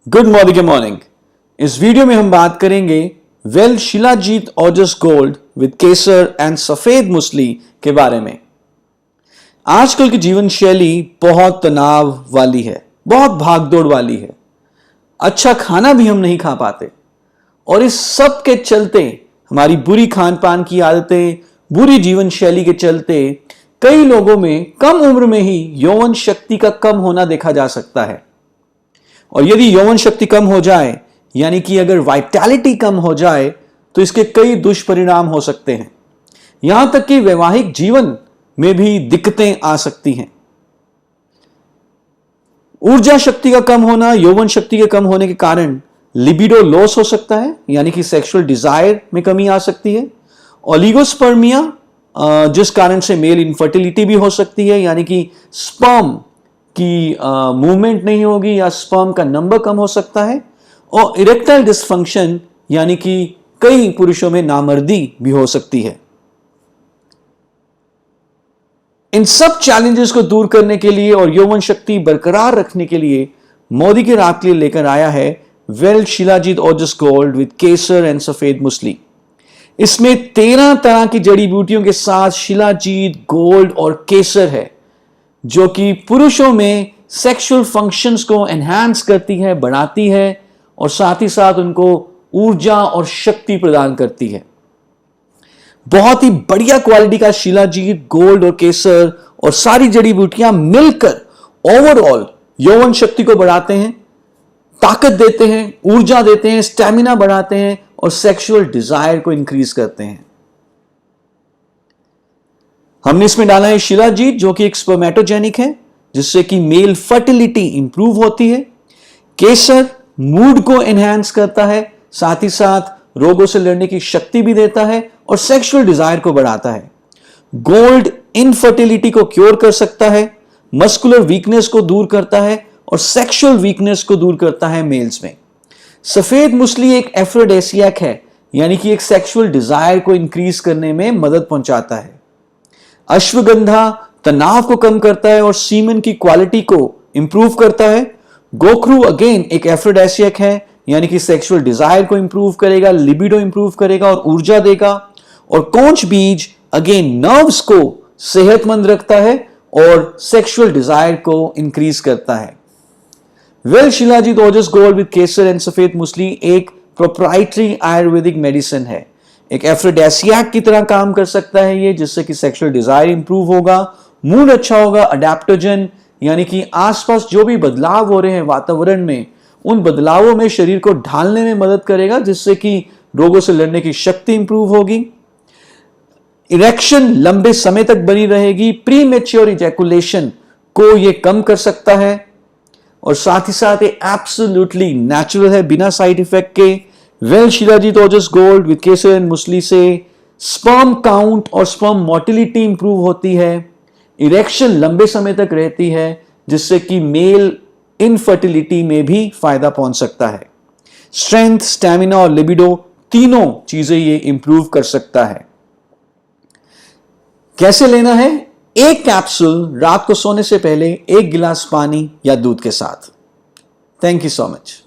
Good morning. इस video में हम बात करेंगे well Shilajit Ojas gold with Kesar and सफेद मूसली के बारे में। आजकल की जीवन शैली बहुत तनाव वाली है, बहुत भागदौड़ वाली है। अच्छा खाना भी हम नहीं खा पाते और इस सब के चलते हमारी बुरी खान पान की आदतें, बुरी जीवन शैली के चलते कई लोगों में कम उम्र में ही यौवन शक्ति का कम होना देखा जा सकता है। और यदि यौवन शक्ति कम हो जाए, यानी कि अगर वाइटैलिटी कम हो जाए, तो इसके कई दुष्परिणाम हो सकते हैं। यहां तक कि वैवाहिक जीवन में भी दिक्कतें आ सकती हैं। ऊर्जा शक्ति का कम होना, यौवन शक्ति के कम होने के कारण लिबिडो लॉस हो सकता है, यानी कि सेक्सुअल डिजायर में कमी आ सकती है। ओलिगोस्पर्मिया, जिस कारण से मेल इनफर्टिलिटी भी हो सकती है, यानी कि स्पर्म की मूवमेंट नहीं होगी या स्पर्म का नंबर कम हो सकता है। और इरेक्टाइल डिसफंक्शन, यानी कि कई पुरुषों में नामर्दी भी हो सकती है। इन सब चैलेंजेस को दूर करने के लिए और यौवन शक्ति बरकरार रखने के लिए मोदी के रात के लिए लेकर आया है well Shilajit Ojas gold with Kesar and सफेद मूसली। इसमें 13 तरह की जड़ी बूटियों के साथ शिलाजीत, गोल्ड और केसर है, जो कि पुरुषों में सेक्सुअल फंक्शंस को एनहांस करती है, बढ़ाती है और साथ ही साथ उनको ऊर्जा और शक्ति प्रदान करती है। बहुत ही बढ़िया क्वालिटी का शिलाजीत, गोल्ड और केसर और सारी जड़ी बूटियां मिलकर ओवरऑल यौवन शक्ति को बढ़ाते हैं, ताकत देते हैं, ऊर्जा देते हैं, स्टैमिना बढ़ाते हैं और सेक्सुअल डिजायर को इंक्रीज करते हैं। हमने इसमें डाला है शिलाजीत, जो कि एक स्पर्मेटोजेनिक है, जिससे कि मेल फर्टिलिटी इंप्रूव होती है। केसर मूड को एनहांस करता है, साथ ही साथ रोगों से लड़ने की शक्ति भी देता है और सेक्सुअल डिजायर को बढ़ाता है। गोल्ड इनफर्टिलिटी को क्योर कर सकता है, मस्कुलर वीकनेस को दूर करता है और सेक्सुअल वीकनेस को दूर करता है मेल्स में। सफेद मूसली एक एफ्रोडेसियक है, यानी कि एक सेक्सुअल डिजायर को इंक्रीज करने में मदद पहुंचाता है। अश्वगंधा तनाव को कम करता है और सीमेन की क्वालिटी को इंप्रूव करता है। गोखरू अगेन एक एफ्रोडेसियक है, यानी कि सेक्सुअल डिजायर को इंप्रूव करेगा, लिबिडो इंप्रूव करेगा और ऊर्जा देगा। और कोंच बीज अगेन नर्व्स को सेहतमंद रखता है और सेक्सुअल डिजायर को इंक्रीज करता है। Well Shilajit Ojas gold with Kesar and सफेद मूसली एक प्रोप्राइटरी आयुर्वेदिक मेडिसिन है। एक एफ्रोडेसियक की तरह काम कर सकता है ये, जिससे कि सेक्सुअल डिजायर इंप्रूव होगा, मूड अच्छा होगा। अडेप्टोजन, यानी कि आसपास जो भी बदलाव हो रहे हैं वातावरण में, उन बदलावों में शरीर को ढालने में मदद करेगा, जिससे कि रोगों से लड़ने की शक्ति इंप्रूव होगी। इरेक्शन लंबे समय तक बनी रहेगी। प्री मैच्योर इजैकुलेशन को ये कम कर सकता है और साथ ही साथ ये एब्सोल्युटली नेचुरल है, बिना साइड इफेक्ट के। Well Shilajit Ojas gold with Kesar and Musli से स्पर्म काउंट और स्पर्म मोटिलिटी इंप्रूव होती है। इरेक्शन लंबे समय तक रहती है, जिससे कि मेल इनफर्टिलिटी में भी फायदा पहुंच सकता है। स्ट्रेंथ, स्टैमिना और लिबिडो तीनों चीजें ये इंप्रूव कर सकता है। कैसे लेना है? एक कैप्सूल रात को सोने से पहले 1 गिलास पानी या दूध के साथ। Thank you so much.